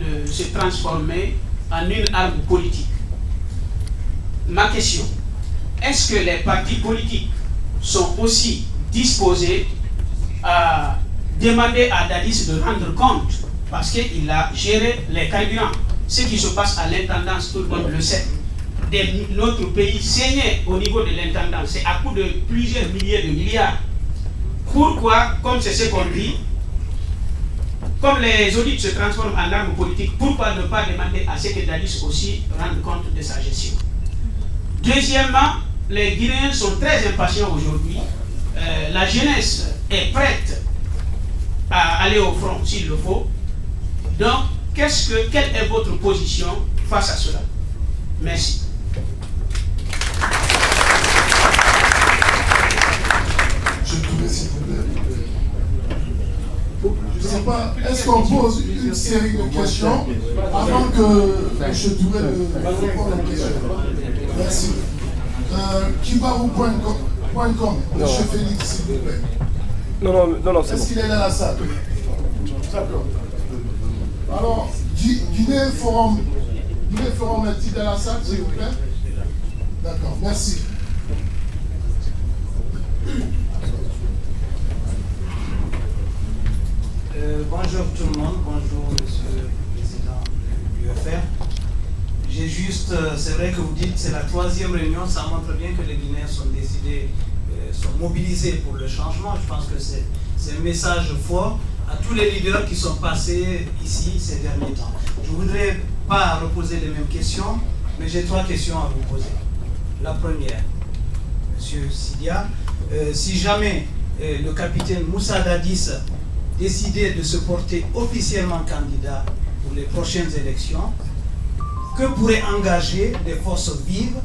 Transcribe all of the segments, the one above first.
de se transformer en une arme politique. Ma question, est-ce que les partis politiques sont aussi disposés à demander à Dadis de rendre compte, parce qu'il a géré les carburants, ce qui se passe à l'intendance, tout le monde le sait. Notre pays saignait au niveau de l'intendance, c'est à coût de plusieurs milliers de milliards. Pourquoi, comme c'est ce qu'on dit, comme les audits se transforment en armes politiques, pourquoi ne pas demander à ce que Dadis aussi rende compte de sa gestion? Deuxièmement, les Guinéens sont très impatients aujourd'hui. La jeunesse est prête à aller au front s'il le faut. Donc, quelle est votre position face à cela? Merci. Je trouvais s'il vous plaît. Je ne sais pas, est-ce qu'on pose une série de questions avant que je Touré répondre aux questions? Merci. Kibarou.com, M. Félix, s'il vous plaît. Non, c'est Est-ce qu'il est dans la salle? D'accord. Alors, Guinée Forum est-il dans la salle, s'il vous plaît? D'accord, merci. Bonjour tout le monde, bonjour Monsieur le Président du UFR. J'ai juste, c'est vrai que vous dites que c'est la 3e réunion, ça montre bien que les Guinéens sont décidés, sont mobilisés pour le changement. Je pense que c'est un message fort à tous les leaders qui sont passés ici ces derniers temps. Je ne voudrais pas reposer les mêmes questions, mais j'ai 3 questions à vous poser. La première, Monsieur Sidia, si jamais le capitaine Moussa Dadis décidait de se porter officiellement candidat pour les prochaines élections, que pourraient engager des forces vives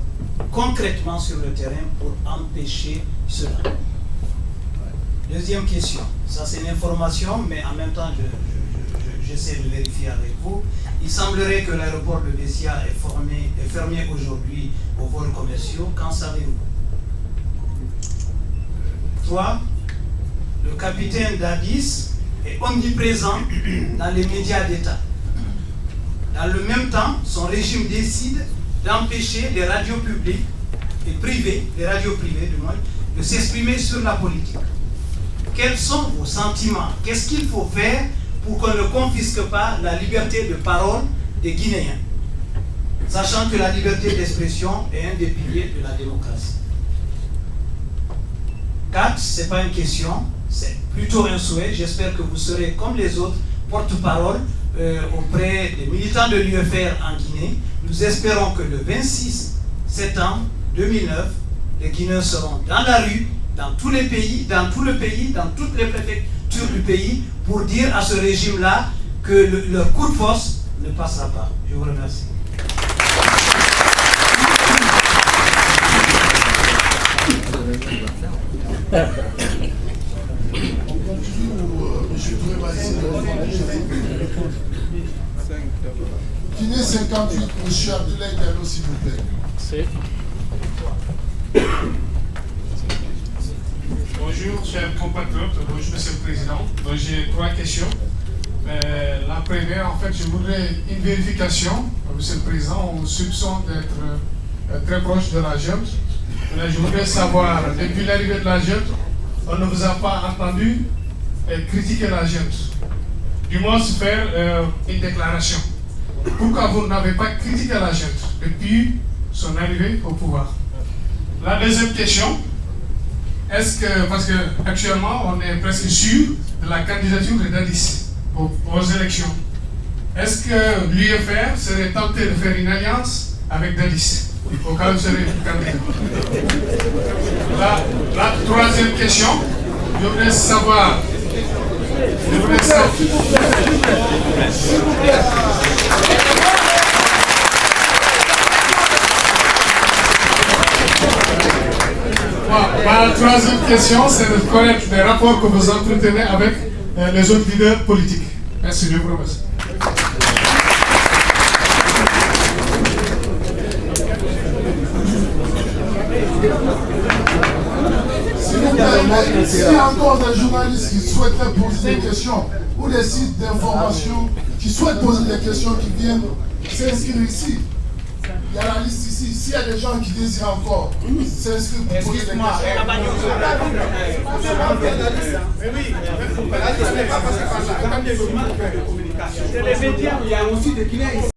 concrètement sur le terrain pour empêcher cela? Deuxième question, ça c'est une information, mais en même temps j'essaie de vérifier avec vous. Il semblerait que l'aéroport de Bessia est fermé aujourd'hui aux vols commerciaux. Qu'en savez-vous? 3. Le capitaine Dadis est omniprésent dans les médias d'État. Dans le même temps, son régime décide d'empêcher les radios publiques et privées, les radios privées du moins, de s'exprimer sur la politique. Quels sont vos sentiments? Qu'est-ce qu'il faut faire pour qu'on ne confisque pas la liberté de parole des Guinéens, sachant que la liberté d'expression est un des piliers de la démocratie? 4, ce n'est pas une question, c'est plutôt un souhait. J'espère que vous serez, comme les autres, porte-parole auprès des militants de l'UFR en Guinée. Nous espérons que le 26 septembre 2009, les Guinéens seront dans la rue, dans tous les pays, dans tout le pays, dans toutes les préfectures du pays, pour dire à ce régime-là que leur coup de force ne passera pas. Je vous remercie. On continue ou M. Touré va essayer de répondre? Guinée 58, M. Abdoulaye Diallo, s'il vous plaît. Bonjour, chers compatriotes. Bonjour, Monsieur le Président. Donc, j'ai 3 questions. La première, en fait, je voudrais une vérification. Monsieur le Président, on soupçonne d'être très proche de la junte. Je voudrais savoir, depuis l'arrivée de la junte, on ne vous a pas entendu critiquer la junte. Du moins, se faire une déclaration. Pourquoi vous n'avez pas critiqué la junte depuis son arrivée au pouvoir? La deuxième question, est-ce que, parce qu'actuellement, on est presque sûr de la candidature de Dadis aux élections, est-ce que l'UFR serait tenté de faire une alliance avec Dadis au cas où vous serez candidat? La troisième question, je voudrais savoir. Ma troisième question, c'est de connaître les rapports que vous entretenez avec les autres leaders politiques. Merci, je vous remercie. S'il y a encore des journalistes qui souhaiteraient poser des questions ou des sites d'information qui qui souhaitent poser des questions, qui viennent s'inscrire ici. Il y a la liste ici. S'il y a des gens qui désirent encore s'inscrire pour poser des questions. Il y a aussi des Guinéens ici.